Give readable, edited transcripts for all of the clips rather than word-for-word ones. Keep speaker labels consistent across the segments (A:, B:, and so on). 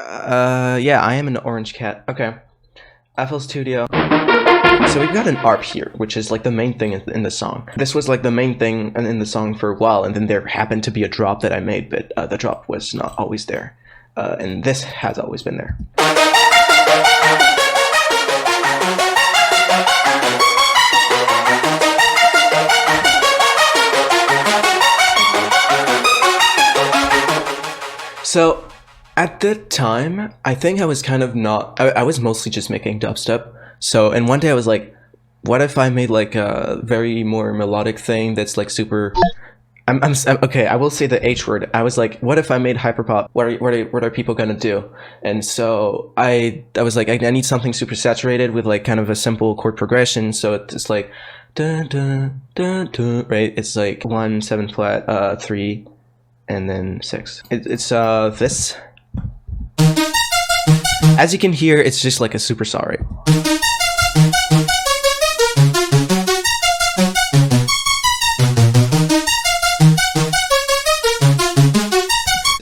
A: Yeah, I am an orange cat. Okay. FL Studio. So we've got an ARP here, which is like the main thing in the song. This was like the main thing in the song for a while, and then there happened to be a drop that I made, but the drop was not always there. And this has always been there. So, at the time, I think I was kind of not... I was mostly just making dubstep. So, and one day I was like, what if I made like a very more melodic thing that's like super... I'm okay, I will say the H word. I was like, what if I made hyperpop? What are people gonna do? And so I was like, I need something super saturated with like kind of a simple chord progression. So it's like... Dun, dun, dun, dun, right? It's like 1, 7 flat, 3... and then 6. It's this. As you can hear, it's just like a super saw, right?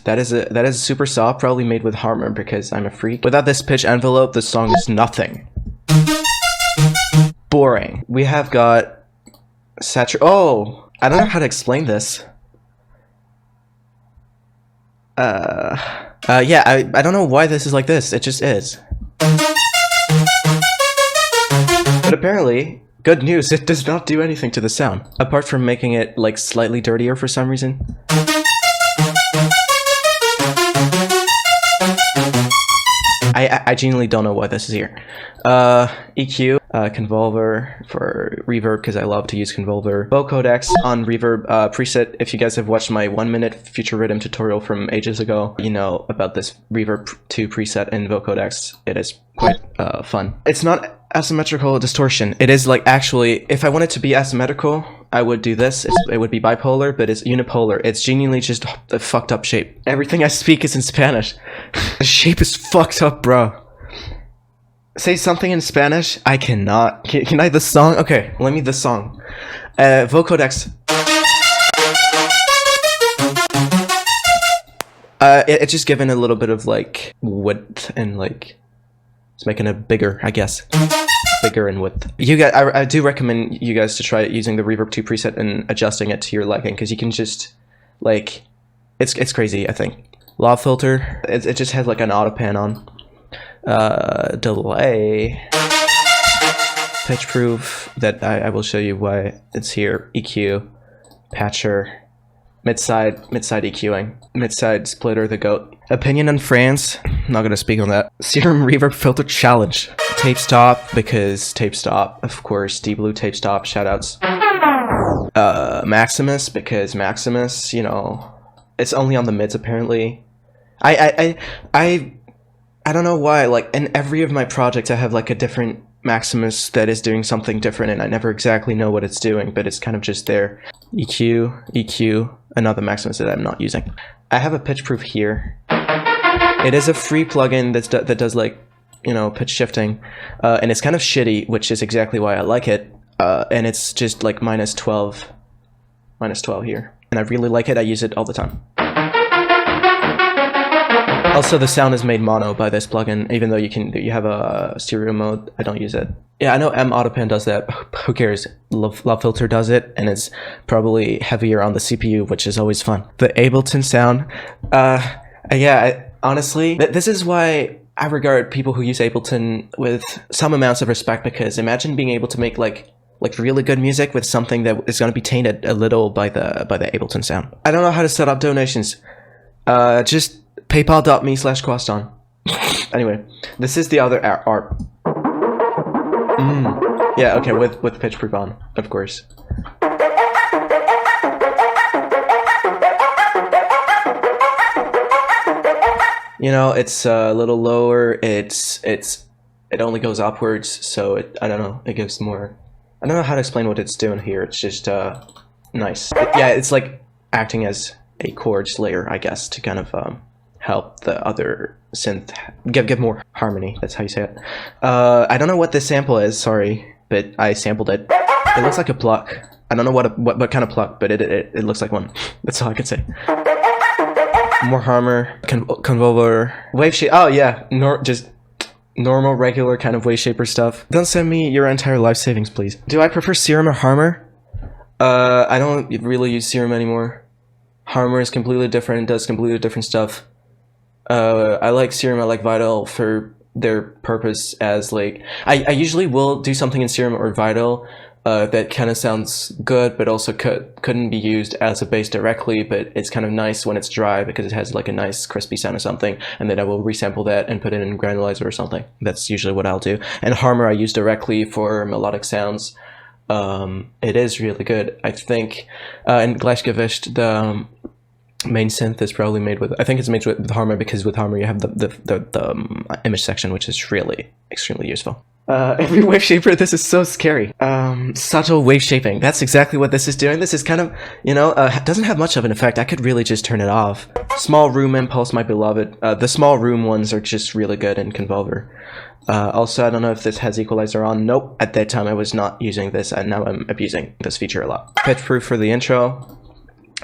A: That is a super saw, probably made with Harmor because I'm a freak. Without this pitch envelope, the song is nothing. Boring. We have got oh, I don't know how to explain this. Yeah, I don't know why this is like this, it just is. But apparently, good news, it does not do anything to the sound. Apart from making it, like, slightly dirtier for some reason. I genuinely don't know why this is here. EQ, Convolver for reverb because I love to use Convolver. Vocodex on reverb preset. If you guys have watched my 1-minute Future Rhythm tutorial from ages ago, you know about this reverb 2 preset in Vocodex. It is quite fun. It's not asymmetrical distortion. It is like actually, if I wanted to be asymmetrical, I would do this. It would be bipolar, but it's unipolar. It's genuinely just a fucked up shape. Everything I speak is in Spanish. The shape is fucked up, bro. Say something in Spanish? I cannot. Can I the song? Okay, let me the song. Vocodex. It's just given a little bit of like width and like it's making it bigger, I guess. Bigger in width. You guys, I do recommend you guys to try using the Reverb 2 preset and adjusting it to your liking because you can just like it's crazy. I think Lav filter. It just has like an auto pan on. Delay. Pitch proof. That I will show you why it's here. EQ. Patcher. Mid-side EQing. Mid-side splitter, the GOAT. Opinion on France, not gonna speak on that. Serum Reverb Filter Challenge. Tape Stop, because Tape Stop, of course. Deep Blue Tape Stop, shoutouts. Maximus, because Maximus, you know, it's only on the mids apparently. I don't know why, like, in every of my projects I have like a different Maximus that is doing something different and I never exactly know what it's doing, but it's kind of just there. EQ, another Maximus that I'm not using. I have a pitch proof here. It is a free plugin that does like, you know, pitch shifting, and it's kind of shitty, which is exactly why I like it, and it's just like minus 12 here. And I really like it, I use it all the time. Also, the sound is made mono by this plugin, even though you have a stereo mode. I don't use it. Yeah, I know M Autopan does that. Who cares? Love Filter does it, and it's probably heavier on the CPU, which is always fun. The Ableton sound, honestly, this is why I regard people who use Ableton with some amounts of respect, because imagine being able to make like really good music with something that is going to be tainted a little by the Ableton sound. I don't know how to set up donations. Just paypal.me/qwaston. Anyway, this is the other art. Yeah, okay, with pitch proof on, of course. You know, it's a little lower. It only goes upwards, so I don't know. It gives more. I don't know how to explain what it's doing here. It's just nice. Yeah, it's like acting as a chords layer, I guess, to kind of help the other synth give more harmony. That's how you say it. I don't know what this sample is. Sorry, but I sampled it. It looks like a pluck. I don't know what kind of pluck, but it looks like one. That's all I can say. more harmor, convolver, wave shape. Oh yeah, just normal, regular kind of wave shaper stuff. Don't send me your entire life savings, please. Do I prefer serum or harmor? I don't really use serum anymore. Harmor is completely different, does completely different stuff. I like serum, I like vital for their purpose as like, I usually will do something in serum or vital that kind of sounds good, but also couldn't be used as a base directly, but it's kind of nice when it's dry because it has like a nice crispy sound or something, and then I will resample that and put it in granulizer or something. That's usually what I'll do. And harmor I use directly for melodic sounds. It is really good. I think in glitchy, the main synth is probably made with, I think it's made with harmor, because with harmor you have the image section, which is really extremely useful. Every wave shaper, this is so scary. Subtle wave shaping, that's exactly what this is doing. This is kind of, you know, doesn't have much of an effect. I could really just turn it off. Small room impulse, my beloved. The small room ones are just really good in convolver. Also, I don't know if this has equalizer on. Nope, at that time I was not using this, and now I'm abusing this feature a lot. Pitch proof for the intro.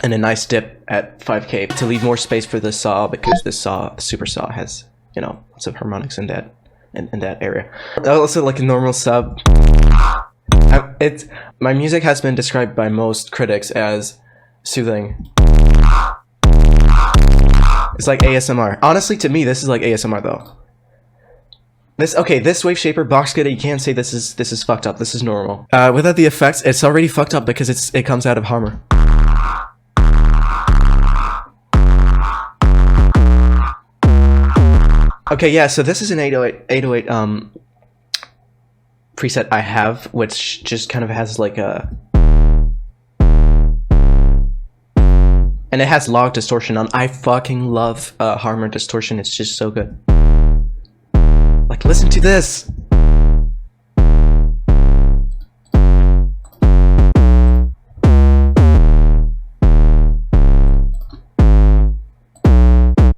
A: And a nice dip at 5K to leave more space for the saw, because this saw, super saw, has, you know, lots of harmonics in that area. Also, like a normal sub. My music has been described by most critics as soothing. It's like ASMR. Honestly, to me, this is like ASMR though. This wave shaper box kit, you can't say this is fucked up. This is normal. Without the effects, it's already fucked up because it comes out of harmor. Okay, yeah, so this is an 808 preset I have, which just kind of has like a... And it has log distortion on. I fucking love harmor distortion, it's just so good. Like, listen to this!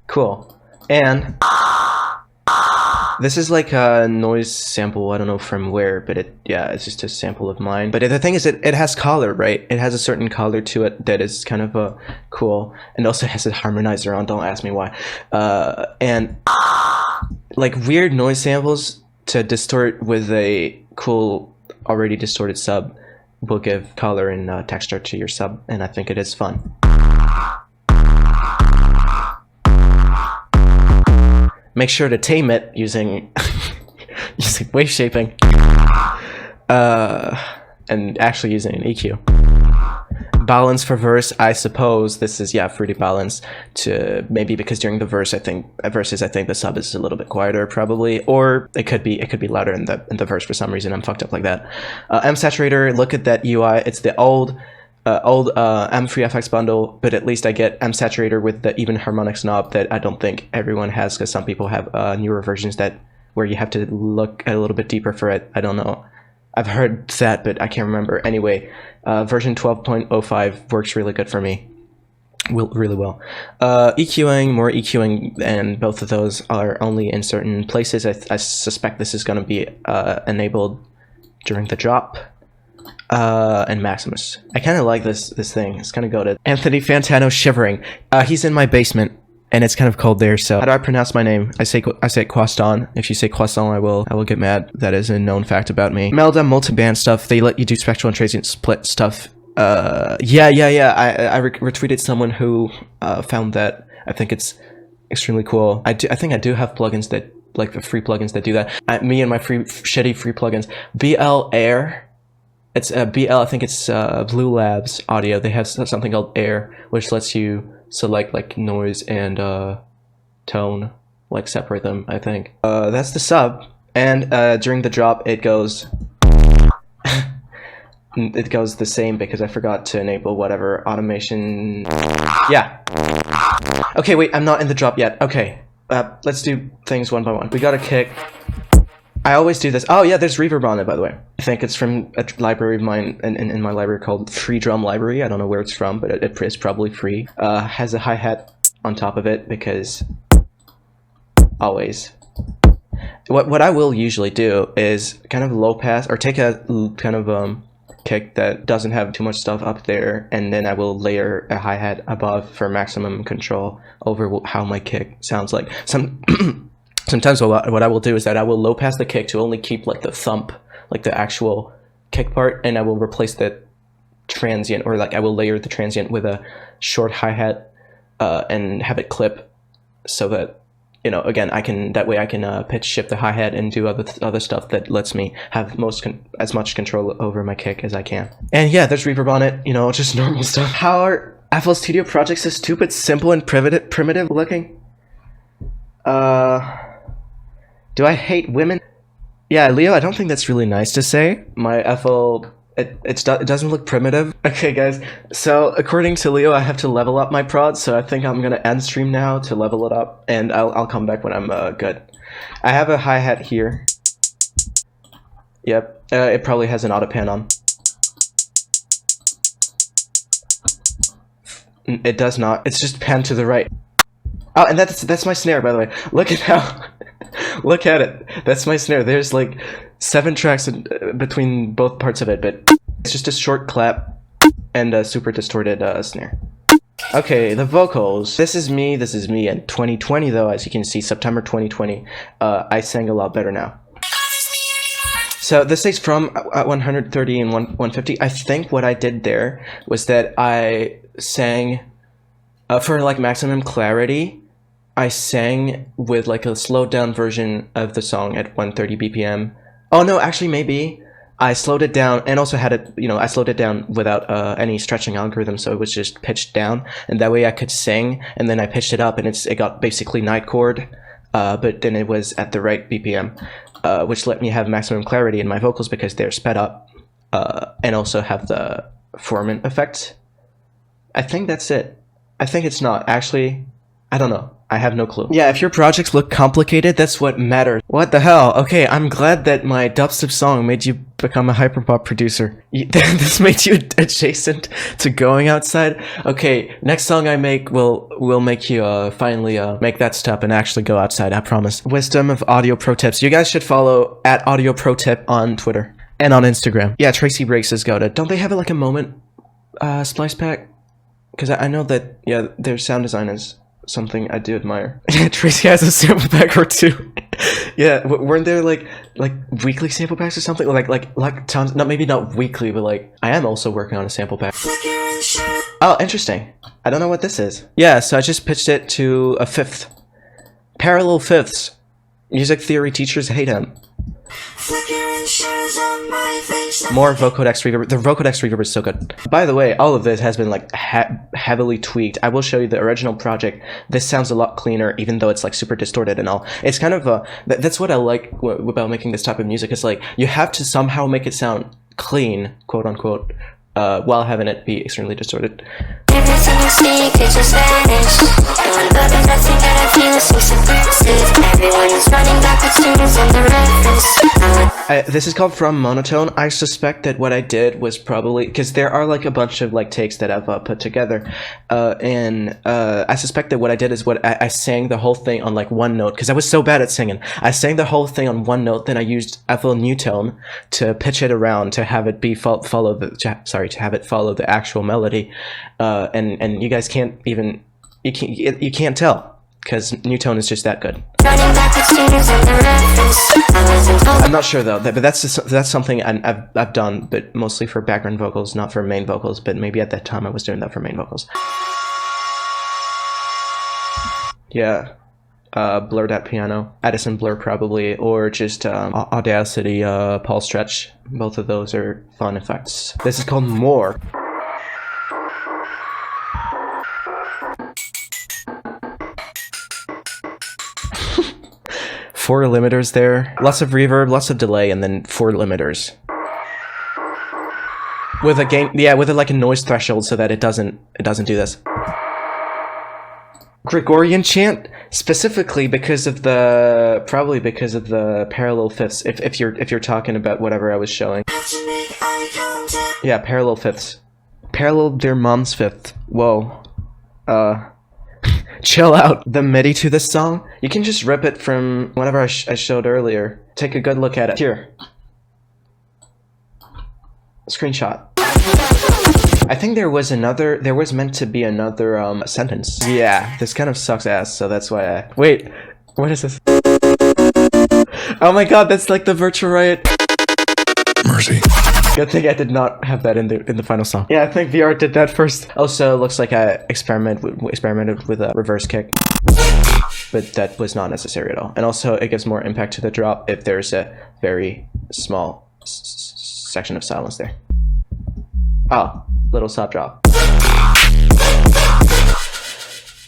A: Cool. And... this is like a noise sample, I don't know from where, but it's just a sample of mine. But the thing is, it has color, right? It has a certain color to it that is kind of cool, and also has a harmonizer on, don't ask me why. And like weird noise samples to distort with a cool, already distorted sub will give color and texture to your sub, and I think it is fun. Make sure to tame it using using wave shaping, and actually using an EQ. Balance for verse, I suppose this is fruity balance to maybe because during the verse I think the sub is a little bit quieter probably, or it could be louder in the verse for some reason. I'm fucked up like that. M saturator, look at that UI. It's the old M3FX bundle, but at least I get M saturator with the even harmonics knob that I don't think everyone has, because some people have newer versions where you have to look a little bit deeper for it. I don't know. I've heard that, but I can't remember. Anyway, version 12.05 works really good for me. Really well. EQing, more EQing, and both of those are only in certain places. I suspect this is going to be enabled during the drop. And Maximus. I kind of like this thing. It's kind of goated. Anthony Fantano shivering. He's in my basement, and it's kind of cold there. So how do I pronounce my name? I say qwaston. If you say qwaston, I will get mad. That is a known fact about me. Melda multiband stuff. They let you do spectral and transient split stuff. Yeah. I retweeted someone who found that. I think it's extremely cool. I think I do have plugins that, like the free plugins that do that. Me and my shitty free plugins. BL Air. It's BL, I think it's Blue Labs Audio. They have something called Air, which lets you select like noise and tone, like separate them, I think. That's the sub, and during the drop it goes it goes the same because I forgot to enable whatever automation. Yeah. Okay, wait, I'm not in the drop yet. Okay, let's do things one by one. We got a kick. I always do this. Oh yeah, there's reverb on it, by the way. I think it's from a library of mine in my library called Free Drum Library. I don't know where it's from, but it is probably free. Has a hi-hat on top of it because always. What I will usually do is kind of low pass, or take a kind of kick that doesn't have too much stuff up there, and then I will layer a hi-hat above for maximum control over how my kick sounds like. Sometimes what I will do is that I will low pass the kick to only keep like the thump, like the actual kick part, and I will replace the transient, or like I will layer the transient with a short hi-hat and have it clip, so that, you know, again, that way I can pitch shift the hi-hat and do other stuff that lets me have as much control over my kick as I can. And yeah, there's reverb on it, you know, just normal stuff. How are FL Studio projects so stupid, simple, and primitive looking? Do I hate women? Yeah, Leo, I don't think that's really nice to say. My FL, it doesn't look primitive. Okay, guys, so according to Leo, I have to level up my prod, so I think I'm gonna end stream now to level it up, and I'll come back when I'm good. I have a hi-hat here. Yep, it probably has an auto pan on. It does not. It's just pan to the right. Oh, and that's my snare, by the way. Look at how... Look at it. That's my snare. There's like 7 tracks between both parts of it, but it's just a short clap and a super distorted snare. Okay, the vocals. This is me in 2020 though, as you can see, September 2020. I sang a lot better now. So this takes from 130 and 150. I think what I did there was that I sang for like maximum clarity. I sang with like a slowed down version of the song at 130 BPM. Oh no, actually maybe I slowed it down and also had it, you know, I slowed it down without any stretching algorithm, so it was just pitched down, and that way I could sing, and then I pitched it up and it got basically night chord, but then it was at the right BPM, which let me have maximum clarity in my vocals because they're sped up, and also have the Foreman effect. I think that's it. I think it's not. Actually, I don't know. I have no clue. Yeah, if your projects look complicated, that's what matters. What the hell? Okay, I'm glad that my dubstep song made you become a hyperpop producer. This made you adjacent to going outside? Okay, next song I make will make you finally make that step and actually go outside, I promise. Wisdom of Audio Pro Tips. You guys should follow @AudioProTip on Twitter and on Instagram. Yeah, Tracy Breaks is goated. Don't they have like a moment splice pack? Because I know that, yeah, their sound design is something I do admire. Tracy has a sample pack or two. Yeah, weren't there like weekly sample packs or something? Like tons, maybe not weekly, but like I am also working on a sample pack. Oh, interesting. I don't know what this is. Yeah, so I just pitched it to a fifth. Parallel fifths. Music theory teachers hate him. More vocodex reverb. The vocodex reverb is so good. By the way, all of this has been like heavily tweaked. I will show you the original project. This sounds a lot cleaner, even though it's like super distorted and all. It's kind of that's what I like about making this type of music. It's like you have to somehow make it sound clean, quote unquote, while having it be extremely distorted. Everything you see could just vanish. Doing but there's nothing that I feel so subversive. Everyone is running backwards tunes on the reference. This is called From Monotone. I suspect that what I did was probably, because there are like a bunch of like takes that I've put together, and I suspect that what I did is I sang the whole thing on like one note, because I was so bad at singing. I sang the whole thing on one note, then I used FL Newtone to pitch it around to have it be follow the actual melody. And you guys can't even, you can't tell, because Newtone is just that good. I'm not sure though, but that's something I've done, but mostly for background vocals, not for main vocals, but maybe at that time I was doing that for main vocals. Yeah, Blur that piano, Edison Blur probably, or just Audacity, Paul Stretch. Both of those are fun effects. This is called More. Four limiters there, lots of reverb, lots of delay, and then 4 limiters. With a gain, yeah, with like a noise threshold so that it doesn't do this. Gregorian chant, specifically because of the, probably because of the parallel fifths. If you're talking about whatever I was showing. Yeah, parallel fifths. Parallel their mom's fifth. Whoa. Chill out. The MIDI to this song, you can just rip it from whatever I showed earlier. Take a good look at it. Here. Screenshot. I think there was meant to be another sentence. Yeah, this kind of sucks ass, so that's why I... Wait, what is this? Oh my god, that's like the virtual riot. Mercy. Good thing I did not have that in the final song. Yeah, I think VR did that first. Also, looks like I experimented with a reverse kick, but that was not necessary at all. And also, it gives more impact to the drop if there's a very small section of silence there. Oh, little sub drop.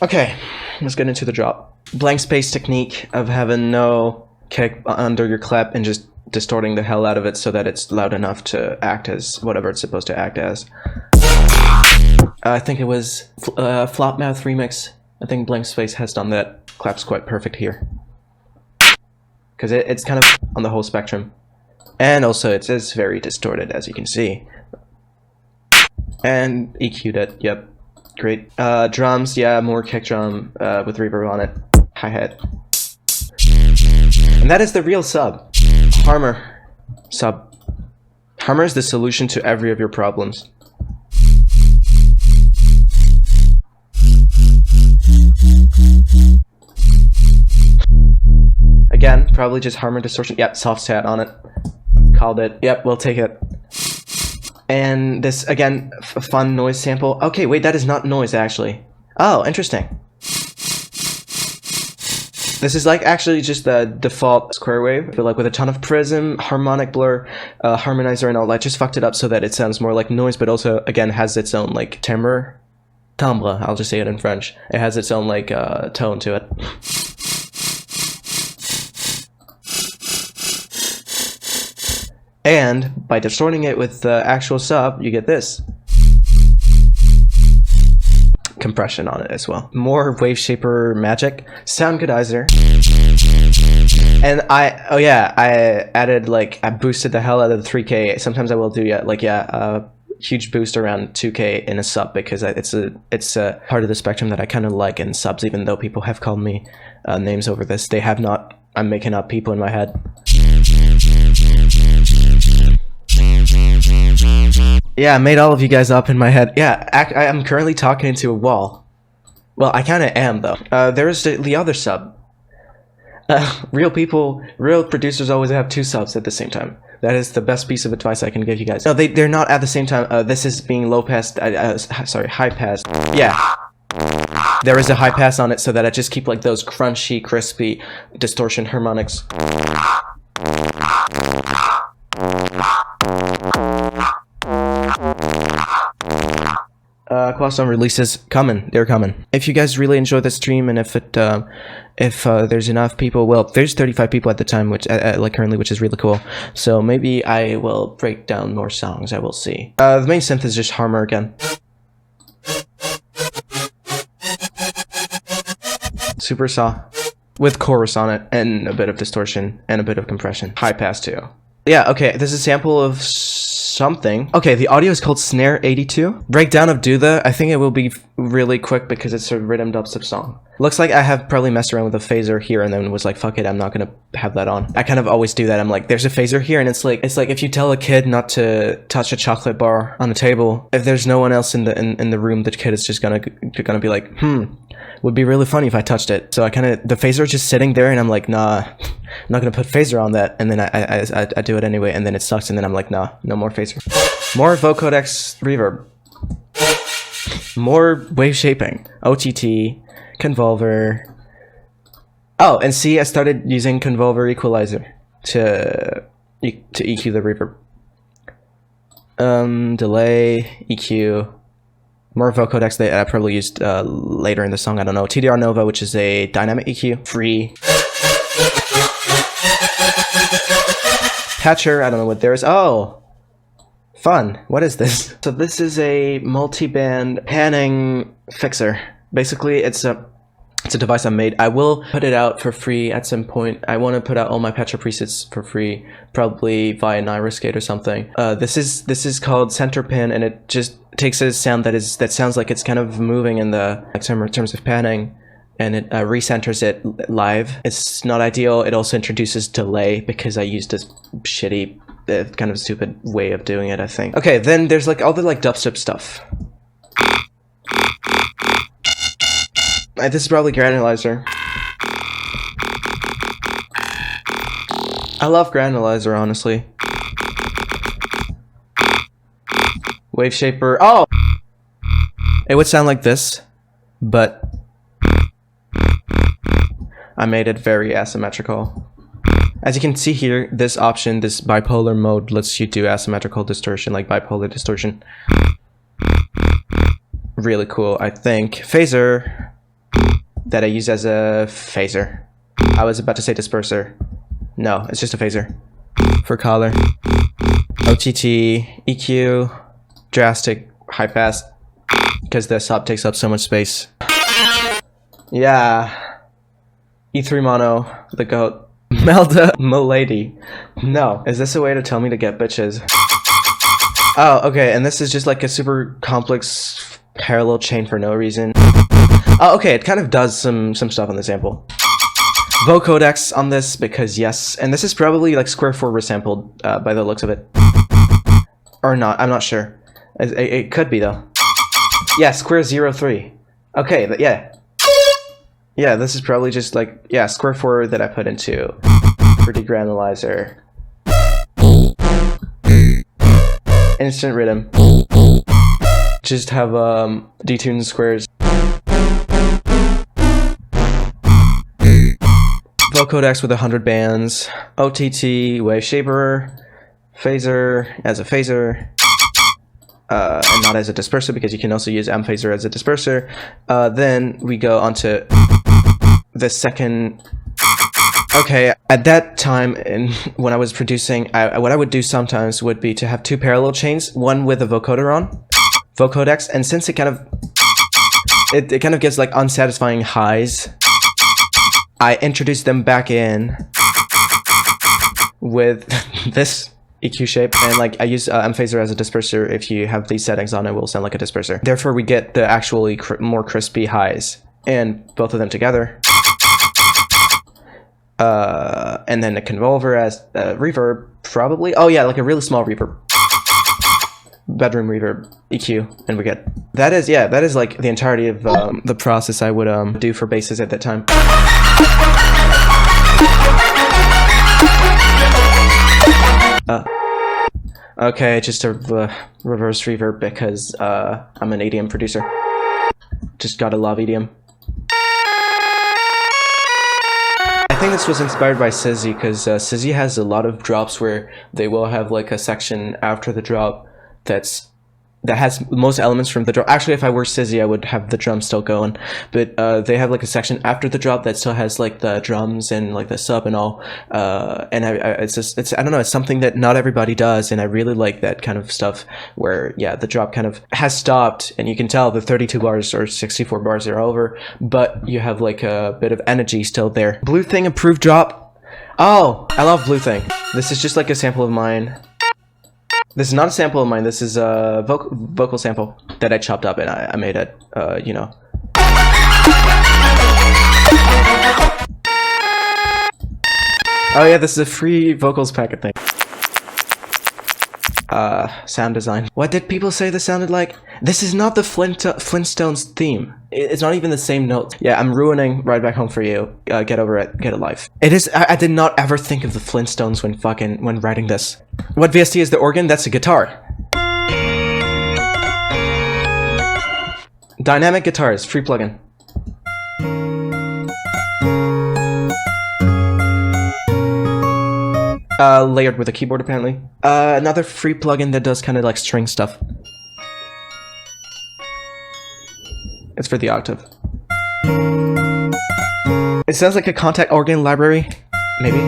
A: Okay, let's get into the drop. Blank space technique of having no kick under your clap and just distorting the hell out of it so that it's loud enough to act as whatever it's supposed to act as. I think it was Flopmouth remix. I think Blank Space has done that. Clap's quite perfect here. Because it's kind of on the whole spectrum. And also it is very distorted, as you can see. And EQ'd it, yep. Great. Drums, yeah, more kick drum with reverb on it. Hi-hat. And that is the real sub. Harmer. Sub. Harmer is the solution to every of your problems. Again, probably just harmor distortion. Yep, soft sat on it. Called it. Yep, we'll take it. And this, again, fun noise sample. Okay, wait, that is not noise, actually. Oh, interesting. This is like actually just the default square wave, but like with a ton of prism, harmonic blur, harmonizer and all that. Just fucked it up so that it sounds more like noise, but also, again, has its own like timbre. Timbre, I'll just say it in French. It has its own like tone to it. And by distorting it with the actual sub, you get this. Compression on it as well. More wave shaper magic. Sound goodizer. And I added like, I boosted the hell out of the 3K. Sometimes I will do a huge boost around 2K in a sub because it's a part of the spectrum that I kind of like in subs, even though people have called me names over this. They have not. I'm making up people in my head. Yeah, I made all of you guys up in my head. Yeah, I'm currently talking into a wall. Well, I kind of am, though. There's the other sub. Real producers always have two subs at the same time. That is the best piece of advice I can give you guys. No, they're not at the same time. This is being low pass, high pass. Yeah. There is a high pass on it so that I just keep like those crunchy, crispy distortion harmonics. qwaston releases coming. They're coming. If you guys really enjoy the stream and if there's enough people, well, there's 35 people at the time, which like currently, which is really cool. So maybe I will break down more songs. I will see. The main synth is just harmor again. Super saw with chorus on it and a bit of distortion and a bit of compression. High pass too. Yeah, okay, this is a sample of something. Okay, the audio is called Snare 82. Breakdown of Do The. I think it will be really quick because it's a rhythm dubstep song. Looks like I have probably messed around with a phaser here and then was like, fuck it, I'm not gonna have that on. I kind of always do that. I'm like, there's a phaser here, and it's like if you tell a kid not to touch a chocolate bar on the table, if there's no one else in the room, the kid is just gonna be like, would be really funny if I touched it. So I the phaser is just sitting there, and I'm like, nah, I'm not gonna put phaser on that. And then I do it anyway, and then it sucks, and then I'm like, nah, no more phaser. More vocodex reverb. More wave shaping. OTT, convolver. Oh, and see, I started using convolver equalizer to EQ the reverb. Delay, EQ. More vocodex that I probably used later in the song, I don't know. TDR Nova, which is a dynamic EQ. Free. Patcher, I don't know what there is. Oh! Fun. What is this? So this is a multi-band panning fixer. Basically, it's a device I made. I will put it out for free at some point. I want to put out all my Patcher presets for free, probably via Nyroscape or something. This is called Center Pan, and it just takes a sound that sounds like it's kind of moving in the terms of panning, and it recenters it live. It's not ideal. It also introduces delay because I used this shitty kind of a stupid way of doing it, I think. Okay, then there's like all the like dubstep stuff. This is probably granulizer. I love granulizer, honestly. Wave shaper. Oh! It would sound like this, but I made it very asymmetrical. As you can see here, this option, this bipolar mode, lets you do asymmetrical distortion, like bipolar distortion. Really cool, I think. Phaser, that I use as a phaser. I was about to say disperser. No, it's just a phaser. For color. OTT, EQ, drastic, high pass, because the sub takes up so much space. Yeah. E3 mono, the goat. Melda, milady. No, is this a way to tell me to get bitches? Oh, okay, and this is just like a super complex parallel chain for no reason. Oh, okay, it kind of does some stuff on the sample. Vocodex on this because yes, and this is probably like square 4 resampled by the looks of it. Or not, I'm not sure. It could be though. Yeah, square 03. Okay, yeah. Yeah, this is probably just like, yeah, square 4 that I put into for degranulizer. Instant rhythm. Just have detuned squares. Vocodex with 100 bands. OTT, wave shaper, phaser as a phaser. And not as a disperser because you can also use M-phaser as a disperser. Then we go on to the second. Okay, at that time, when I was producing, what I would do sometimes would be to have 2 parallel chains, one with a vocoder on, vocodex, and since it kind of gives like unsatisfying highs, I introduce them back in with this EQ shape, and like I use M-phaser as a disperser. If you have these settings on, it will sound like a disperser. Therefore, we get the actually more crispy highs, and both of them together. And then a convolver as reverb, probably. Oh yeah, like a really small reverb. Bedroom reverb, EQ, and we get that is like the entirety of the process I would do for basses at that time. Okay, just a reverse reverb because I'm an EDM producer. Just gotta love EDM. I think this was inspired by Sizzy because Sizzy has a lot of drops where they will have like a section after the drop that has most elements from the drop. Actually, if I were Sizzy, I would have the drums still going, but they have like a section after the drop that still has like the drums and like the sub and all. And it's I don't know, it's something that not everybody does, and I really like that kind of stuff where yeah, the drop kind of has stopped and you can tell the 32 bars or 64 bars are over, but you have like a bit of energy still there. Blue Thing improved drop. Oh, I love Blue Thing. This is just like a sample of mine. This is not a sample of mine, this is a vocal sample that I chopped up and I made it, you know. Oh yeah, this is a free vocals packet thing. Sound design. What did people say this sounded like? This is not the Flintstones theme. It's not even the same notes. Yeah, I'm ruining Ride Back Home for you. Get over it. Get a life. It is. I did not ever think of the Flintstones when writing this. What VST is the organ? That's a guitar. Dynamic guitars, free plugin. Layered with a keyboard apparently. Another free plugin that does kind of like string stuff. It's for the octave. It sounds like a contact organ library, maybe.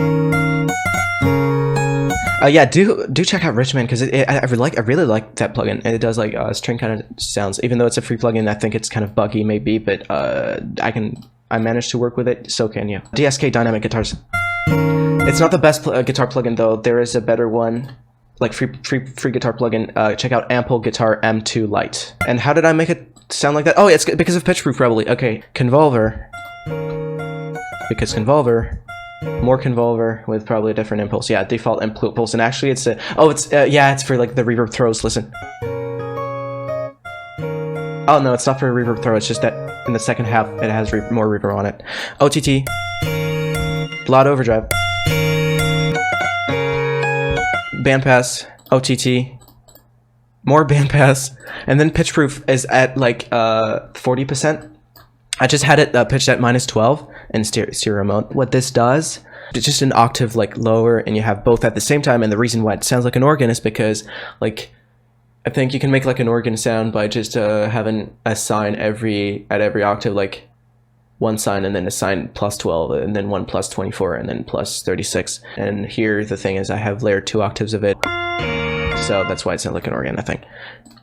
A: Yeah, do check out Richmond because I really like that plugin. It does like string kind of sounds. Even though it's a free plugin, I think it's kind of buggy maybe, but I managed to work with it. So can you? DSK Dynamic Guitars. It's not the best guitar plugin though. There is a better one, like free guitar plugin. Check out Ample Guitar M2 Lite. And how did I make it sound like that? Oh, it's because of pitch proof probably. Okay, Convolver. Because Convolver More convolver with probably a different impulse. Yeah, default impulse. And actually it's yeah, it's for like the reverb throws. Listen. Oh no, it's not for a reverb throw. It's just that in the second half it has more reverb on it. OTT. Loud overdrive. Bandpass. OTT. More bandpass. And then pitch proof is at like 40%. I just had it pitched at -12 in stereo mode. What this does, it's just an octave like lower, and you have both at the same time. And the reason why it sounds like an organ is because like I think you can make like an organ sound by just having a sign at every octave, like one sign and then a sign +12 and then one +24 and then +36. And here the thing is I have layered 2 octaves of it, so that's why it sounds like an organ, I think.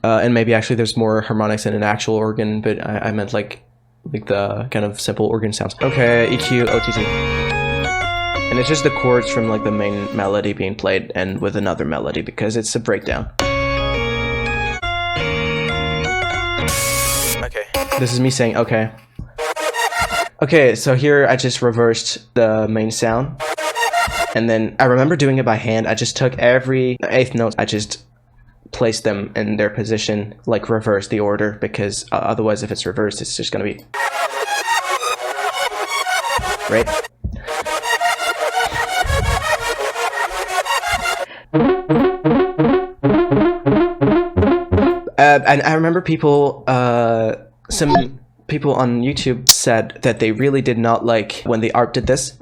A: And maybe actually there's more harmonics in an actual organ, but I meant like the kind of simple organ sounds. Okay, EQ, OTT. And it's just the chords from like the main melody being played and with another melody because it's a breakdown. Okay. This is me saying okay. Okay, so here I just reversed the main sound. And then I remember doing it by hand. I just took every 8th note, I just placed them in their position, like reverse the order, because otherwise if it's reversed it's just gonna be right. And I remember people some people on YouTube said that they really did not like when the ARP did this.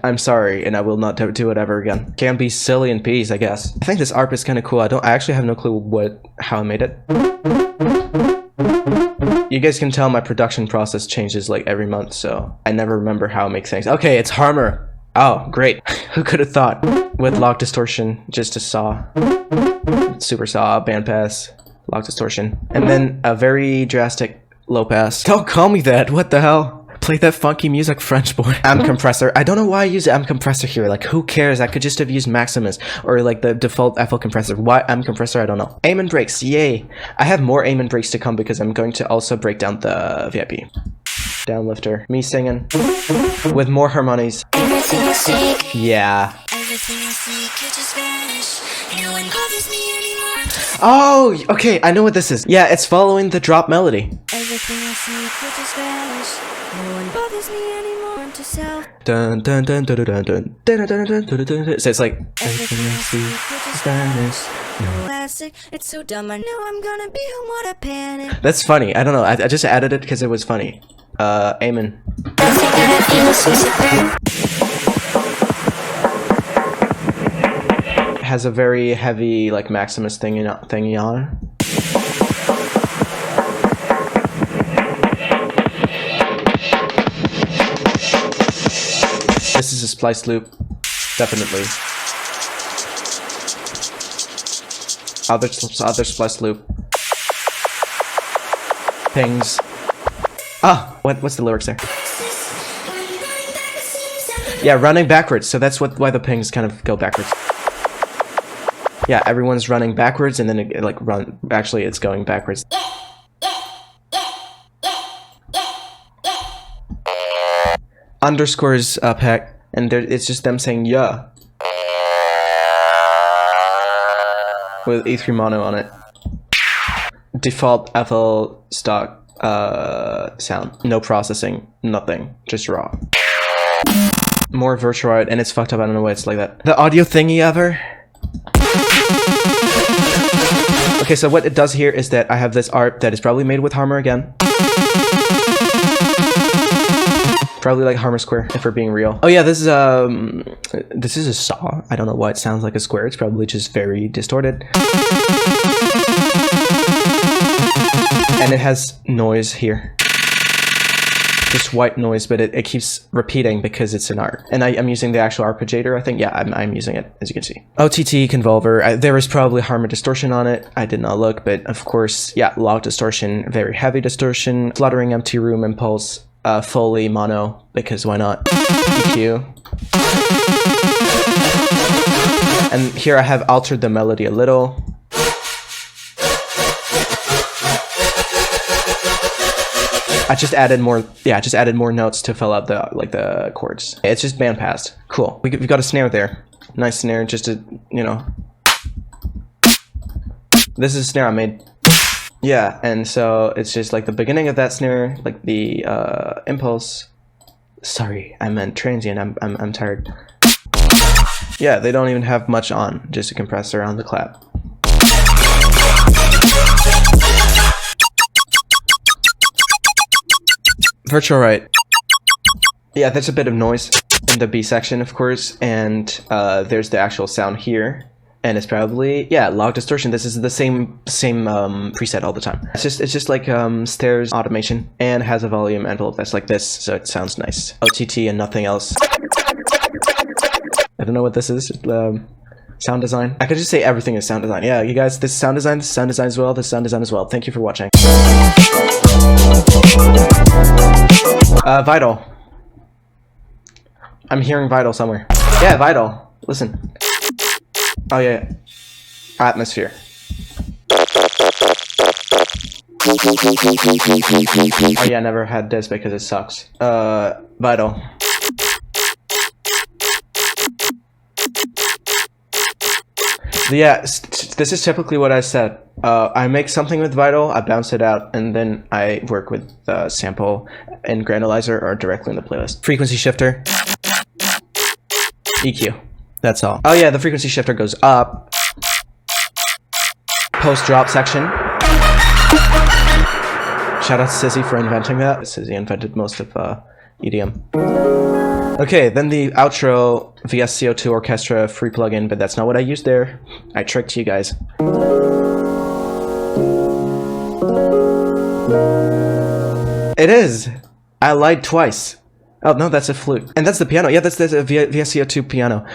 A: I'm sorry, and I will not do it ever again. Can be silly in peace, I guess. I think this ARP is kind of cool. I actually have no clue how I made it. You guys can tell my production process changes like every month, so I never remember how I make things. Okay, it's Harmer. Oh, great. Who could have thought? With log distortion, just a saw. Super saw, bandpass, log distortion. And then a very drastic low pass. Don't call me that, what the hell? Play that funky music, French boy. Amp compressor. I don't know why I use amp compressor here. Like, who cares? I could just have used Maximus or like the default FL compressor. Why amp compressor? I don't know. Aim and breaks. Yay. I have more aim and breaks to come because I'm going to also break down the VIP. Downlifter. Me singing with more harmonies. Yeah. Oh, okay. I know what this is. Yeah, it's following the drop melody. Dun dun dun dun dun dun dun dun dun dun dun dun. So it's like everything I see is vanish. It's so dumb. I know I'm gonna be what a panic. That's funny. I don't know. I just added it because it was funny. Amen. Has a very heavy like Maximus thingy on. This is a splice loop, definitely. Other splice loop. Pings. Ah, what's the lyrics there? Yeah, running backwards. So that's why the pings kind of go backwards. Yeah, everyone's running backwards, and then it like run. Actually, it's going backwards. Underscores pack, and it's just them saying yeah with E3 mono on it. Default FL stock sound, no processing, nothing, just raw. More virtuoid, and it's fucked up. I don't know why it's like that. The audio thingy ever. Okay, so what it does here is that I have this ARP that is probably made with Harmer again. Probably like Harmer square, if we're being real. Oh yeah, this is a saw. I don't know why it sounds like a square. It's probably just very distorted. And it has noise here. Just white noise, but it keeps repeating because it's an ARP. And I'm using the actual arpeggiator, I think. Yeah, I'm using it, as you can see. OTT convolver. There was probably Harmer distortion on it. I did not look, but of course, yeah, log distortion, very heavy distortion, fluttering empty room impulse, Foley mono, because why not? EQ. And here I have altered the melody a little. I just added more, yeah, I just added more notes to fill out the, like, the chords. It's just bandpassed. Cool. We've got a snare there. Nice snare, just to, you know. This is a snare I made. Yeah, and so it's just like the beginning of that snare, like the impulse. Sorry, I meant transient. I'm tired. Yeah, they don't even have much on, just a compressor on the clap. Virtual right. Yeah, there's a bit of noise in the B section, of course, and there's the actual sound here, and it's probably, yeah, log distortion. This is the same preset all the time. It's just like stairs automation, and has a volume envelope that's like this, so it sounds nice. OTT and nothing else. I don't know what this is. Sound design. I could just say everything is sound design. Yeah, you guys, this is sound design, this is sound design as well, this is sound design as well. Thank you for watching. Vital. I'm hearing Vital somewhere. Yeah, Vital. Listen. Oh yeah. Atmosphere. Oh yeah, I never had this because it sucks. Vital. Yeah, this is typically what I said. I make something with Vital, I bounce it out, and then I work with the sample and granulizer or directly in the playlist. Frequency shifter. EQ. That's all. Oh yeah, the frequency shifter goes up. Post-drop section. Shout out to Sissy for inventing that. Sissy invented most of EDM. Okay, then the outro VSCO2 Orchestra free plugin, but that's not what I used there. I tricked you guys. It is! I lied twice. Oh no, that's a flute. And that's the piano. Yeah, that's a VSCO2 piano.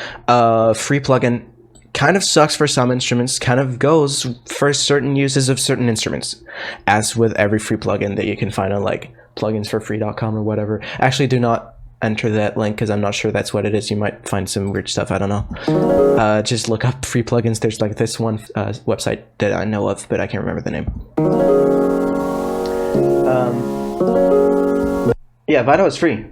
A: Free plugin. Kind of sucks for some instruments, kind of goes for certain uses of certain instruments. As with every free plugin that you can find on like pluginsforfree.com or whatever. Actually, do not enter that link because I'm not sure that's what it is. You might find some weird stuff, I don't know. Just look up free plugins. There's like this one website that I know of, but I can't remember the name. Yeah, Vital is free.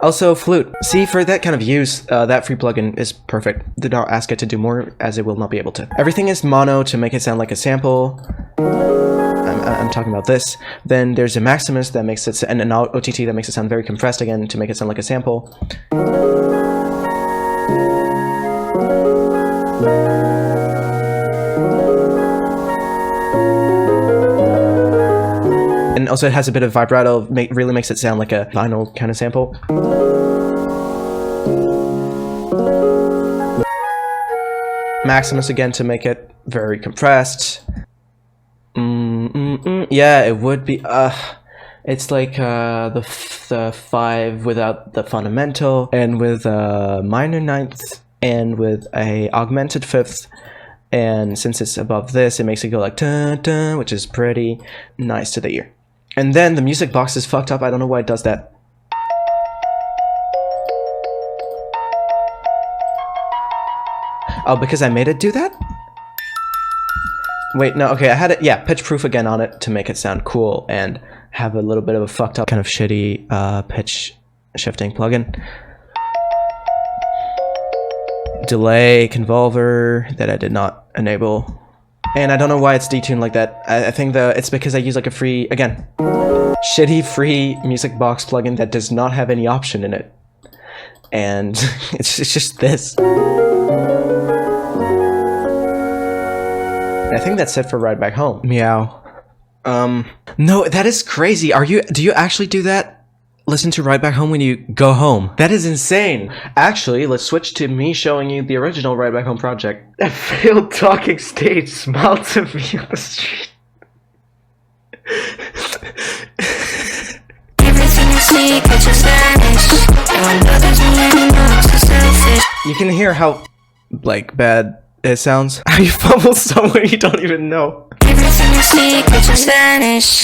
A: Also, flute. See, for that kind of use, that free plugin is perfect. Do not ask it to do more, as it will not be able to. Everything is mono to make it sound like a sample. I'm talking about this. Then there's a Maximus that makes it, and an OTT that makes it sound very compressed again to make it sound like a sample. And also it has a bit of vibrato, really makes it sound like a vinyl kind of sample. Maximus again to make it very compressed. Yeah, it would be, it's like the 5 without the fundamental, and with a minor ninth, and with a augmented fifth. And since it's above this, it makes it go like dun dun, which is pretty nice to the ear. And then the music box is fucked up. I don't know why it does that. Oh, because I made it do that? Wait, no, okay, I had it, yeah, pitch proof again on it to make it sound cool and have a little bit of a fucked up kind of shitty pitch shifting plugin. Delay convolver that I did not enable. And I don't know why it's detuned like that. I think it's because I use like a free, again, shitty free music box plugin that does not have any option in it. And it's just this. I think that's it for Ride Back Home. Meow. No, that is crazy. Do you actually do that? Listen to Ride Back Home when you go home. That is insane. Actually, let's switch to me showing you the original Ride Back Home project. A failed talking stage smiled to me on the street. You can hear how, like, bad it sounds. How you fumble somewhere you don't even know.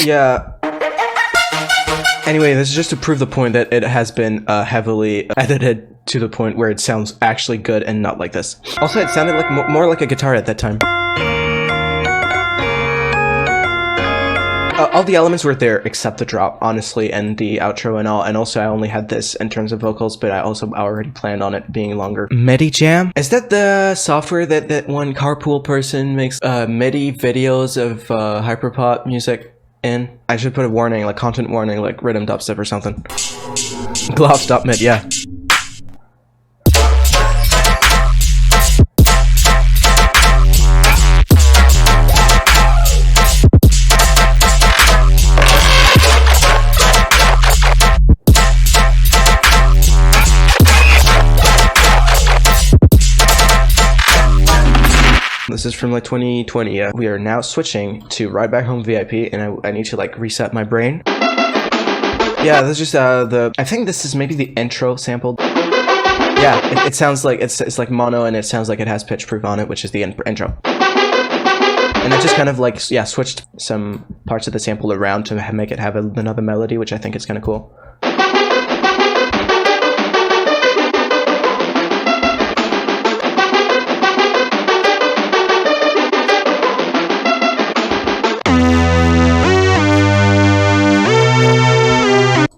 A: Yeah. Anyway, this is just to prove the point that it has been heavily edited to the point where it sounds actually good and not like this. Also, it sounded like more like a guitar at that time. all the elements were there except the drop, honestly, and the outro and all. And also, I only had this in terms of vocals, but I also already planned on it being longer. MIDI Jam? Is that the software that one carpool person makes MIDI videos of hyperpop music in? I should put a warning, like content warning, like rhythm dubstep or something. Glove.mid, yeah. This is from like 2020. We are now switching to Ride Back Home VIP, and I need to like reset my brain. Yeah, this is just I think this is maybe the intro sample. Yeah, it sounds like it's like mono, and it sounds like it has pitch proof on it, which is the intro. And I just kind of like, yeah, switched some parts of the sample around to make it have another melody, which I think is kind of cool.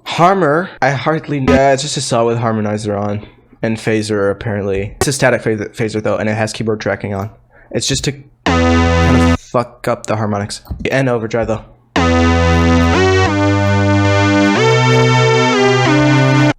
A: Harmor, I hardly, yeah, it's just a saw with harmonizer on, and phaser apparently. It's a static phaser though, and it has keyboard tracking on. It's just to kind of fuck up the harmonics. And overdrive though.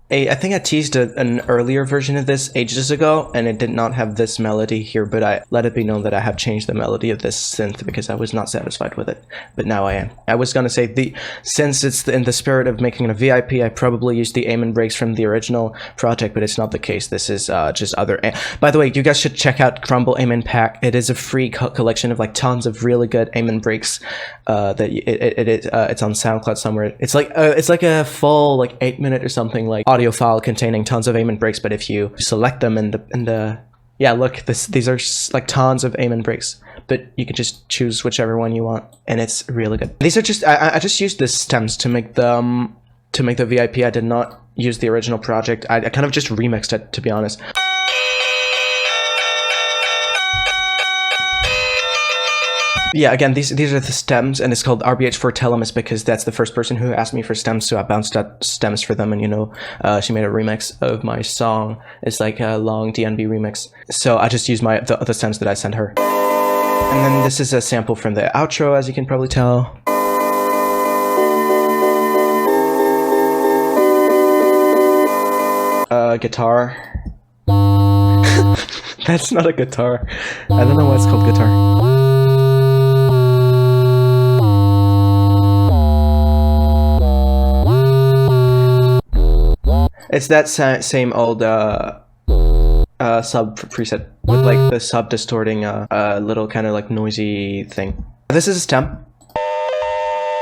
A: I think I teased an earlier version of this ages ago, and it did not have this melody here, but I let it be known that I have changed the melody of this synth because I was not satisfied with it, but now I am. I was gonna say, since it's in the spirit of making it a VIP, I probably used the aim and breaks from the original project, but it's not the case. This is just other. By the way, you guys should check out Crumble Aim and Pack. It is a free collection of like tons of really good aim and breaks. It's on SoundCloud somewhere. It's like a full like 8-minute or something like audio file containing tons of aim and breaks, but if you select them in the yeah, look, these are like tons of aim and breaks, but you can just choose whichever one you want, and it's really good. These are just I just used the stems to make the VIP. I did not use the original project. I kind of just remixed it, to be honest. Yeah, again, these are the stems, and it's called RBH for Telemus because that's the first person who asked me for stems, so I bounced out stems for them, and you know, she made a remix of my song. It's like a long DNB remix, so I just used the stems that I sent her. And then this is a sample from the outro, as you can probably tell. Guitar. That's not a guitar. I don't know why it's called guitar. It's that same old sub preset with like the sub distorting little kind of like noisy thing. This is a stem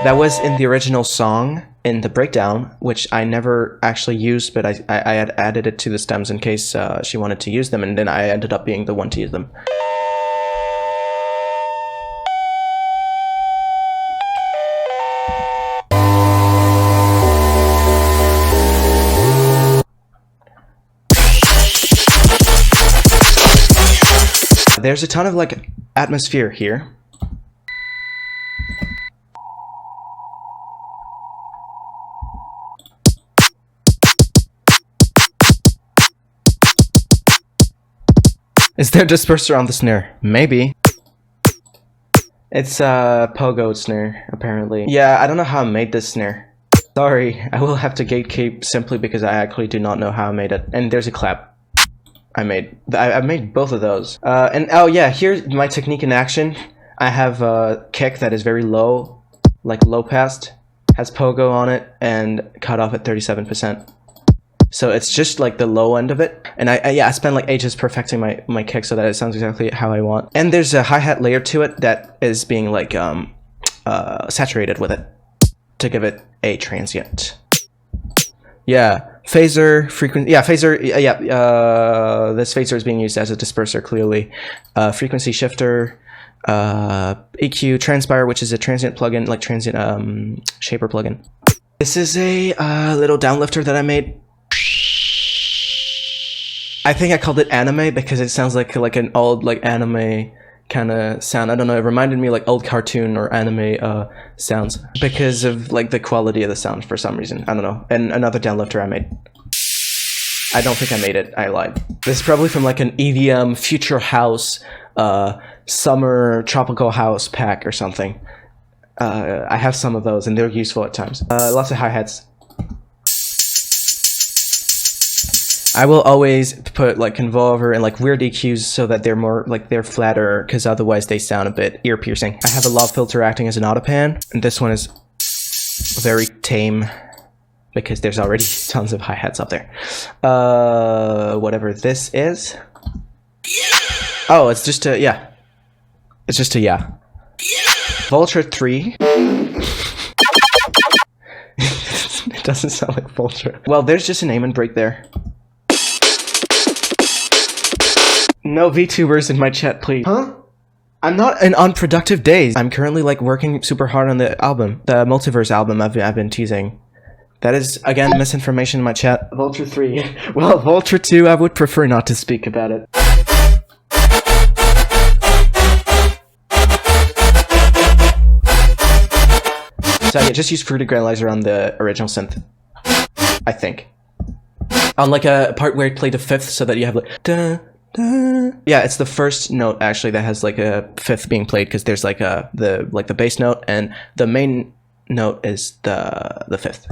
A: that was in the original song in the breakdown, which I never actually used, but I had added it to the stems in case she wanted to use them, and then I ended up being the one to use them. There's a ton of like atmosphere here. Is there a disperser on the snare? Maybe. It's a pogo snare, apparently. Yeah, I don't know how I made this snare. Sorry, I will have to gatekeep simply because I actually do not know how I made it. And there's a clap. I made both of those. And oh yeah, here's my technique in action. I have a kick that is very low, like low passed, has pogo on it, and cut off at 37%. So it's just like the low end of it. And I spent like ages perfecting my kick so that it sounds exactly how I want. And there's a hi-hat layer to it that is being like saturated with it to give it a transient. Yeah. Phaser, frequency, yeah, phaser, this phaser is being used as a disperser, clearly. Frequency shifter, EQ, transpire, which is a transient plugin, like transient shaper plugin. This is a little downlifter that I made. I think I called it anime because it sounds like an old like anime kind of sound. I don't know, it reminded me like old cartoon or anime sounds because of like the quality of the sound for some reason. I don't know. And another downlifter I made. I don't think I made it. I lied. This is probably from like an EDM future house, summer tropical house pack or something. I have some of those and they're useful at times. Lots of hi-hats. I will always put like convolver and like weird EQs so that they're more like they're flatter, because otherwise they sound a bit ear piercing. I have a lob filter acting as an autopan, and this one is very tame because there's already tons of hi-hats up there. Whatever this is. Oh, it's just a yeah. It's just a yeah. Vulture 3. It doesn't sound like Vulture. Well, there's just an aim and break there. No VTubers in my chat, please. Huh? I'm not in unproductive days. I'm currently like working super hard on the album, the Multiverse album I've been teasing. That is, again, misinformation in my chat. Vulture 3. Well, Vulture 2, I would prefer not to speak about it. So yeah, just use Fruity Granulizer on the original synth, I think. On like a part where it played a fifth so that you have like... Duh. Yeah, it's the first note actually that has like a fifth being played, because there's like the bass note and the main note is the fifth.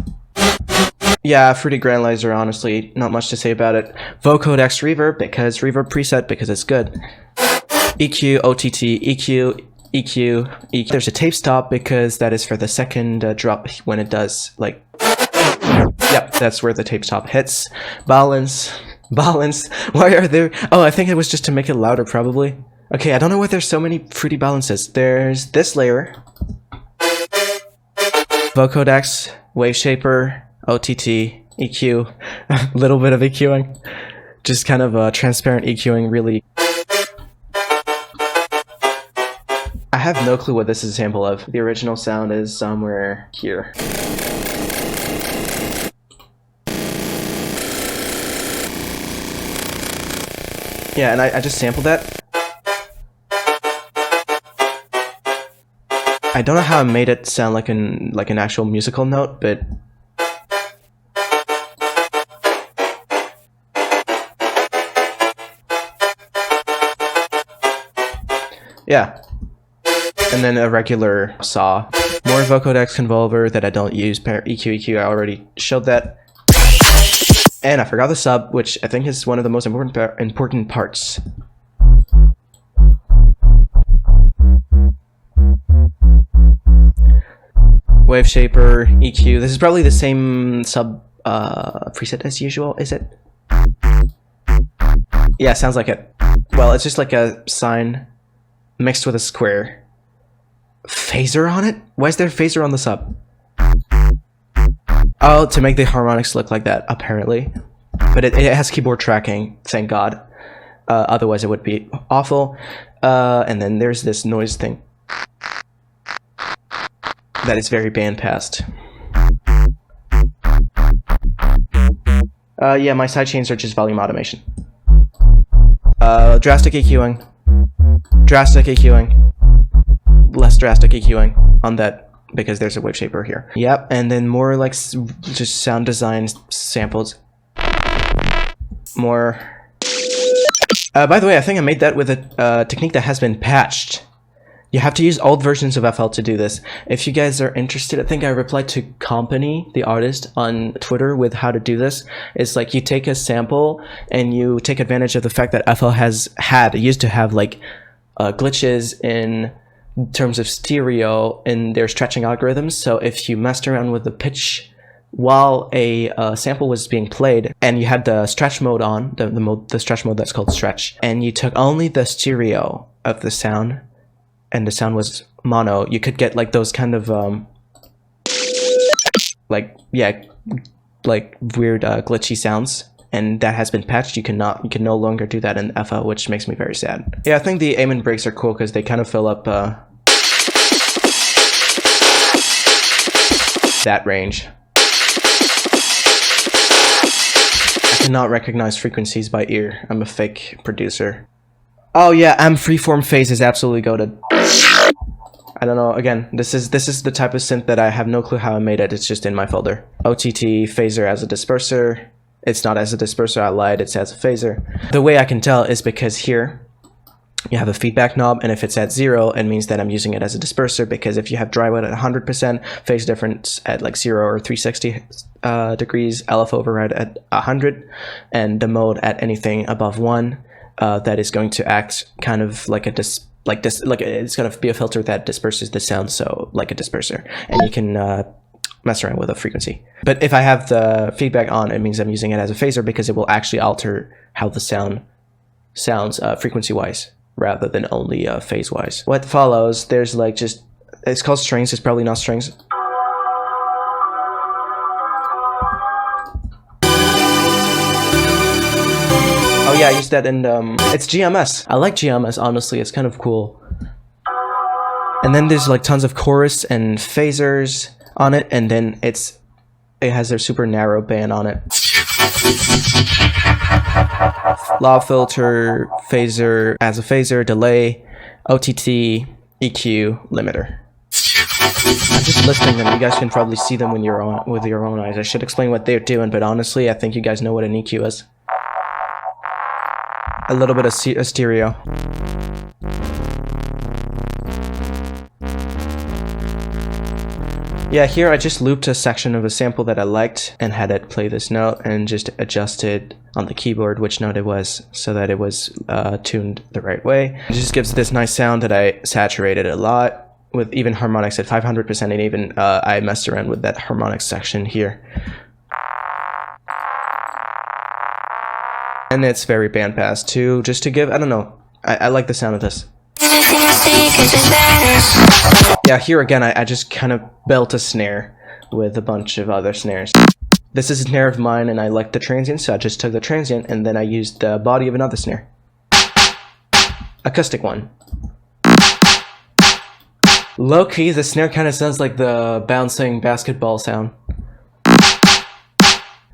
A: Yeah, Fruity Granulizer, honestly, not much to say about it. Vocodex Reverb, because Reverb preset, because it's good. EQ, OTT, EQ, EQ, EQ. There's a tape stop because that is for the second drop when it does like... Yep, that's where the tape stop hits. Balance. Why are there... Oh, I think it was just to make it louder, probably. Okay, I don't know why there's so many fruity balances. There's this layer. Vocodex, Wave Shaper, OTT, EQ. A little bit of EQing. Just kind of transparent EQing, really. I have no clue what this is a sample of. The original sound is somewhere here. Yeah, and I just sampled that. I don't know how I made it sound like an actual musical note, but yeah. And then a regular saw. More Vocodex Convolver that I don't use. EQ, I already showed that. And I forgot the sub, which I think is one of the most important parts. Wave Shaper, EQ. This is probably the same sub preset as usual, is it? Yeah, sounds like it. Well, it's just like a sine mixed with a square. Phaser on it? Why is there a phaser on the sub? Oh, to make the harmonics look like that, apparently. But it has keyboard tracking, thank God. Otherwise it would be awful. And then there's this noise thing. That is very bandpassed. Yeah, my sidechains are just volume automation. Drastic EQing. Drastic EQing. Less drastic EQing on that, because there's a wave shaper here. Yep, and then more like just sound design samples. More. By the way, I think I made that with a technique that has been patched. You have to use old versions of FL to do this. If you guys are interested, I think I replied to Company, the artist, on Twitter with how to do this. It's like you take a sample and you take advantage of the fact that FL used to have like glitches in terms of stereo in their stretching algorithms. So if you messed around with the pitch while a sample was being played and you had the stretch mode on, the stretch mode that's called stretch, and you took only the stereo of the sound, and the sound was mono, you could get like those kind of like weird glitchy sounds, and that has been patched. You can no longer do that in FL, which makes me very sad. Yeah, I think the aim and breaks are cool because they kind of fill up that range. I cannot recognize frequencies by ear. I'm a fake producer. Oh yeah, freeform phase is absolutely goated. I don't know, again, this is the type of synth that I have no clue how I made it, it's just in my folder. OTT phaser as a disperser. It's not as a disperser, I lied, it's as a phaser. The way I can tell is because here, you have a feedback knob, and if it's at 0, it means that I'm using it as a disperser, because if you have dry mode at 100%, phase difference at like 0 or 360 degrees, LF override at 100, and the mode at anything above 1, that is going to act kind of like it's going to be a filter that disperses the sound, so like a disperser, and you can mess around with a frequency. But if I have the feedback on, it means I'm using it as a phaser, because it will actually alter how the sound sounds frequency-wise, rather than only phase-wise. What follows, there's like just, it's called strings, it's probably not strings. Oh yeah, I used that in, it's GMS. I like GMS, honestly, it's kind of cool. And then there's like tons of chorus and phasers on it, and then it has their super narrow band on it. Lob filter, phaser, as a phaser, delay, OTT, EQ, limiter. I'm just listing them. You guys can probably see them when you're with your own eyes. I should explain what they're doing, but honestly, I think you guys know what an EQ is. A little bit of stereo. Yeah, here I just looped a section of a sample that I liked and had it play this note, and just adjusted on the keyboard which note it was, so that it was tuned the right way. It just gives this nice sound that I saturated a lot, with even harmonics at 500%, and even I messed around with that harmonics section here. And it's very bandpass too, just to give, I don't know, I like the sound of this. Yeah, here again, I just kind of built a snare with a bunch of other snares. This is a snare of mine, and I like the transient, so I just took the transient, and then I used the body of another snare. Acoustic one. Low-key, the snare kind of sounds like the bouncing basketball sound.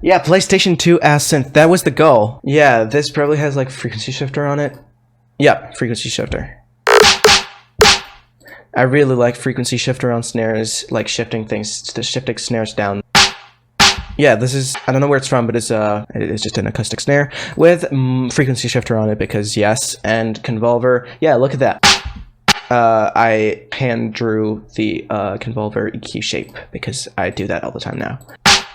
A: Yeah, PlayStation 2 ass synth, that was the goal. Yeah, this probably has like frequency shifter on it. Yeah, frequency shifter. I really like frequency shifter on snares, like shifting snares down. Yeah, this is, I don't know where it's from, but it's just an acoustic snare with frequency shifter on it, because yes, and convolver. Yeah, look at that. I hand drew the convolver EQ shape, because I do that all the time now.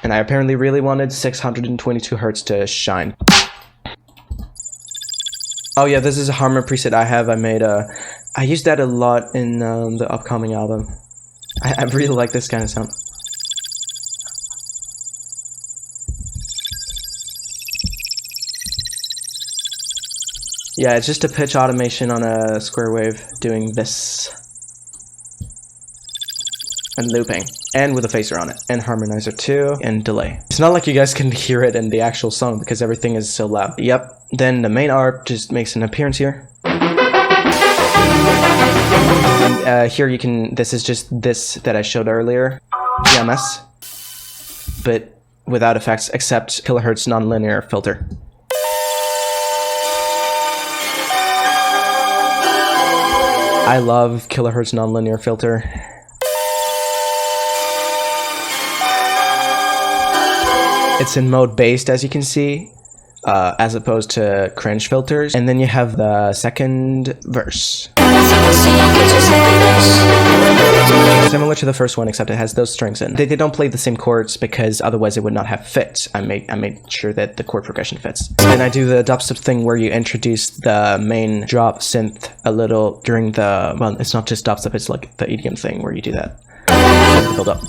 A: And I apparently really wanted 622 Hertz to shine. Oh yeah, this is a Harmon preset I have. I used that a lot in the upcoming album. I really like this kind of sound. Yeah, it's just a pitch automation on a square wave doing this. And looping. And with a phaser on it. And harmonizer too. And delay. It's not like you guys can hear it in the actual song because everything is so loud. Yep. Then the main ARP just makes an appearance here. And here you can, this is just this that I showed earlier. GMS. But without effects except kilohertz nonlinear filter. I love kilohertz nonlinear filter. It's in mode based, as you can see, as opposed to cringe filters. And then you have the second verse. Similar to the first one, except it has those strings in. They don't play the same chords because otherwise it would not have fit. I made sure that the chord progression fits. Then I do the dubstep thing where you introduce the main drop synth a little during the, well, it's not just dubstep, it's like the EDM thing where you do that. Build up.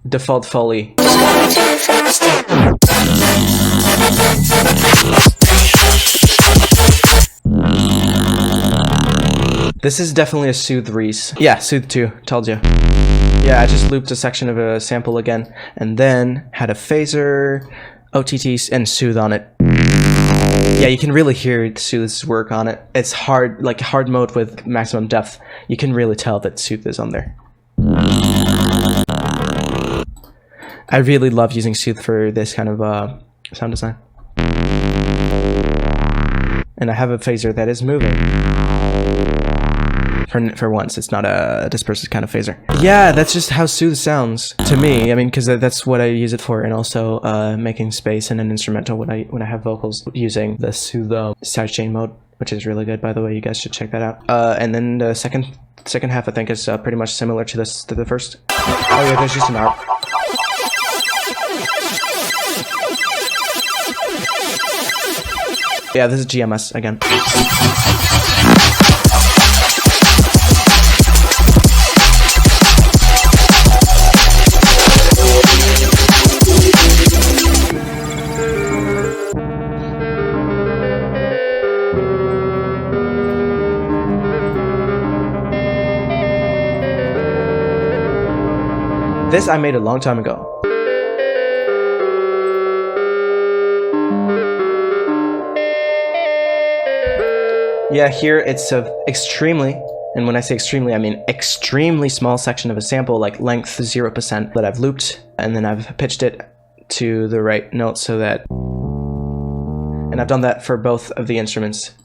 A: Default Foley. This is definitely a Soothe Reese. Yeah, Soothe 2, told you. Yeah, I just looped a section of a sample again, and then had a phaser, OTTs, and Soothe on it. Yeah, you can really hear Soothe's work on it. It's hard, like hard mode with maximum depth. You can really tell that Soothe is on there. I really love using Soothe for this kind of sound design. And I have a phaser that is moving. For once, it's not a dispersive kind of phaser. Yeah, that's just how Soothe sounds to me. I mean, because that's what I use it for, and also making space in an instrumental when I have vocals, using the Soothe sidechain mode, which is really good, by the way. You guys should check that out. And then the second half, I think, is pretty much similar to the first. Oh yeah, there's just an ARP. Yeah, this is GMS again. This I made a long time ago. Yeah, here it's a extremely, and when I say extremely, I mean extremely small section of a sample, like length 0%, that I've looped, and then I've pitched it to the right note so that, and I've done that for both of the instruments.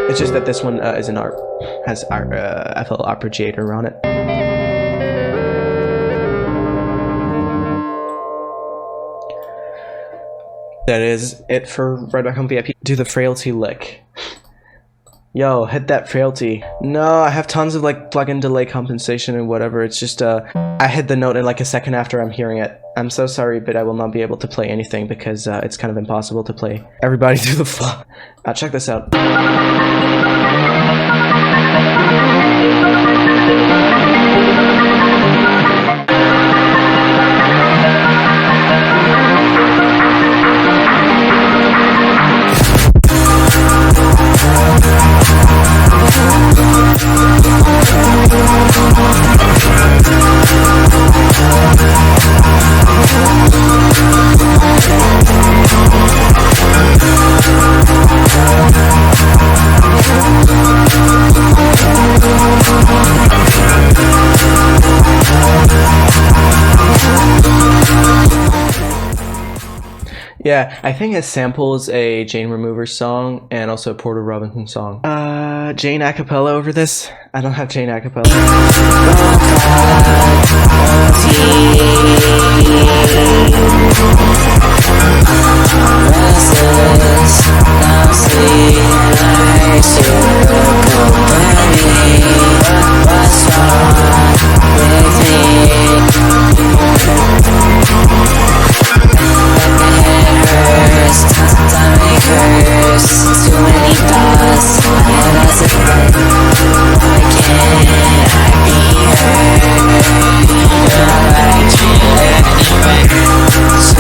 A: It's just that this one is an ARP, has FL arpeggiator on it. That is it for Ride Back Home VIP. Do the frailty lick. Yo, hit that frailty. No, I have tons of like plug-in delay compensation and whatever. It's just I hit the note in like a second after I'm hearing it. I'm so sorry, but I will not be able to play anything because it's kind of impossible to play everybody through the floor. Check this out. Yeah, I think it samples a Jane Remover song and also a Porter Robinson song. Jane a cappella over this? I don't have Jane a cappella.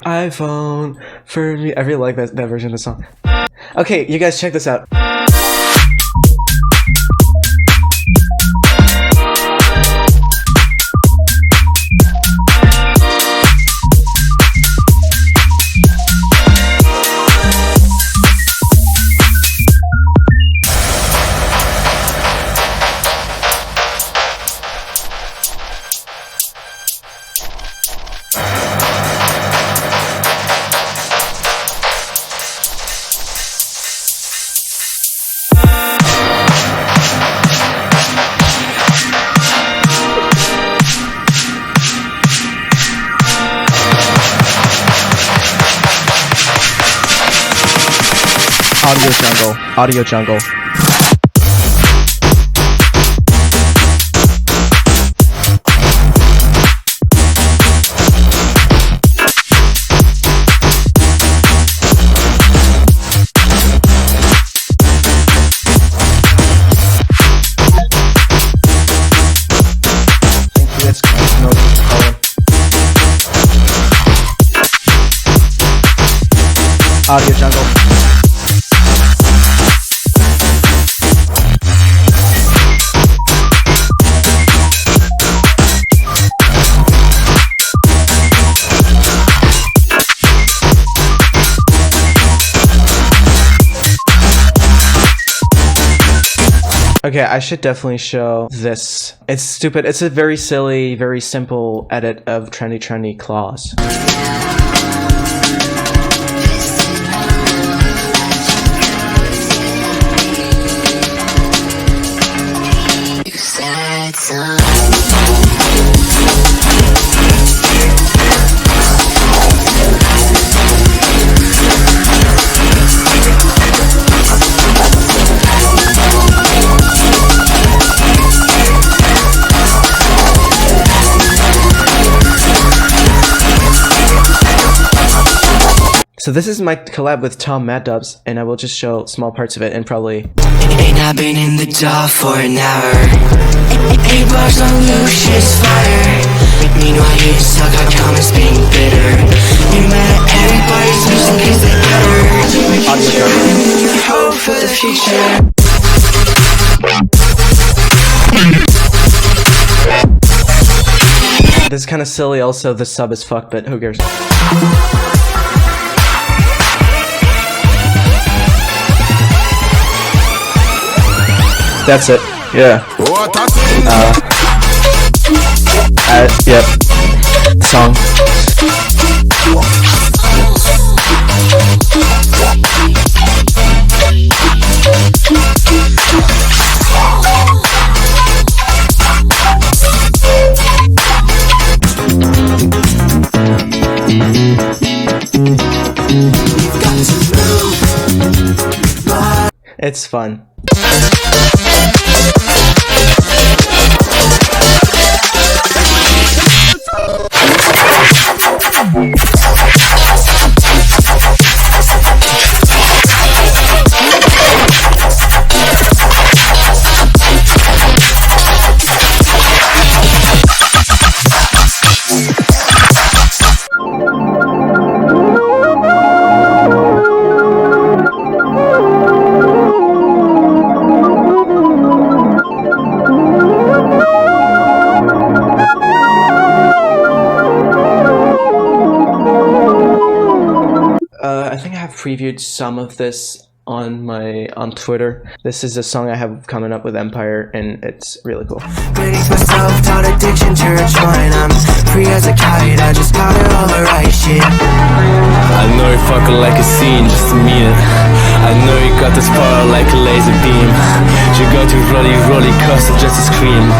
A: iPhone for me. I really like that version of the song. Okay, you guys check this out. Audio jungle. Audio jungle. Audio jungle. Okay, I should definitely show this. It's stupid. It's a very silly, very simple edit of Trendy Trendy Claws. So this is my collab with Tom Mad Dubs, and I will just show small parts of it and probably.
B: Ain't I been in the dark for an hour? 8 bars on loose, shit's fire. Meanwhile you suck on comments being bitter. You mad at everybody's music is the better. You hope for the future.
A: This is kind of silly also, the sub is fucked, but who cares? That's it. Yeah. Yep. Song. It's fun. I think I have previewed some of this on Twitter. This is a song I have coming up with Empire, and it's really cool.
B: Release myself, taught addiction, church wine. I'm free as a kite, I just got it all the right shit.
C: I know you're fucking like a scene, just to mean it. I know you got this power like a laser beam. You got to rolly custard just to scream.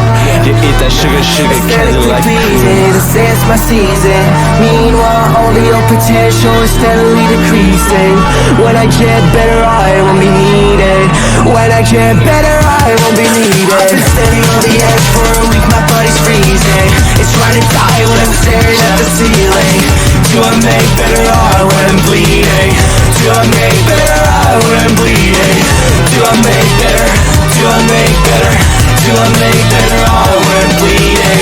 C: You eat that sugar candy like
B: pleasing, to say it's my season. Meanwhile, only your potential is steadily decreasing. When I get better, I won't be needed. When I get better, I won't be needed. I've been standing on the edge for a week, my body's freezing. It's trying to die when I'm staring at the ceiling. Do I make better art when I'm bleeding? Do I make better art when I'm bleeding? Do I make better? Do I make better? Do I make better art when I'm bleeding?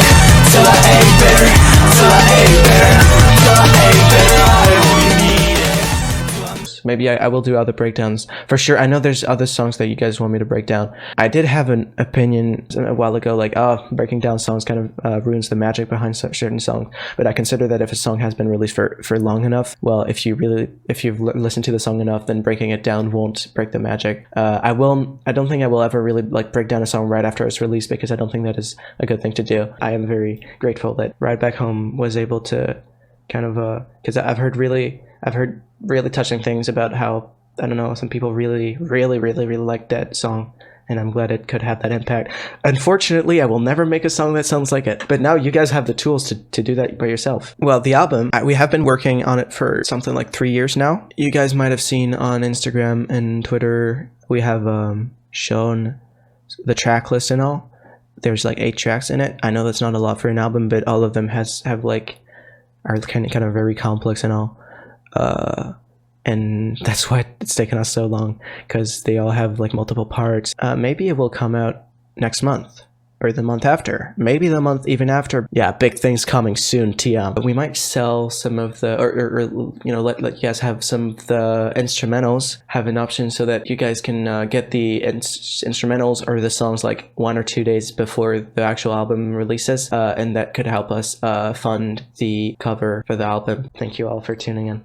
B: Till I ain't better, till I ain't better, till I ain't better, I won't be needed.
A: Maybe I will do other breakdowns for sure. I know there's other songs that you guys want me to break down. I did have an opinion a while ago, like, oh, breaking down songs kind of ruins the magic behind certain songs. But I consider that if a song has been released for long enough, well, if you've listened to the song enough, then breaking it down won't break the magic. I don't think I will ever really like break down a song right after it's released, because I don't think that is a good thing to do. I am very grateful that Ride Back Home was able to kind of because I've heard really touching things about how, I don't know, some people really like that song, and I'm glad it could have that impact. Unfortunately, I will never make a song that sounds like it, but now you guys have the tools to do that by yourself. Well, the album, we have been working on it for something like 3 years now. You guys might have seen on Instagram and Twitter, we have shown the track list and all. There's like 8 tracks in it. I know that's not a lot for an album, but all of them are kind of very complex and all. And that's why it's taken us so long, because they all have like multiple parts. Maybe it will come out next month or the month after, maybe the month even after. Yeah, big things coming soon, TM. But we might sell some of the, or you know, let you guys have some of the instrumentals, have an option so that you guys can get the instrumentals or the songs like 1 or 2 days before the actual album releases, and that could help us fund the cover for the album. Thank you all for tuning in.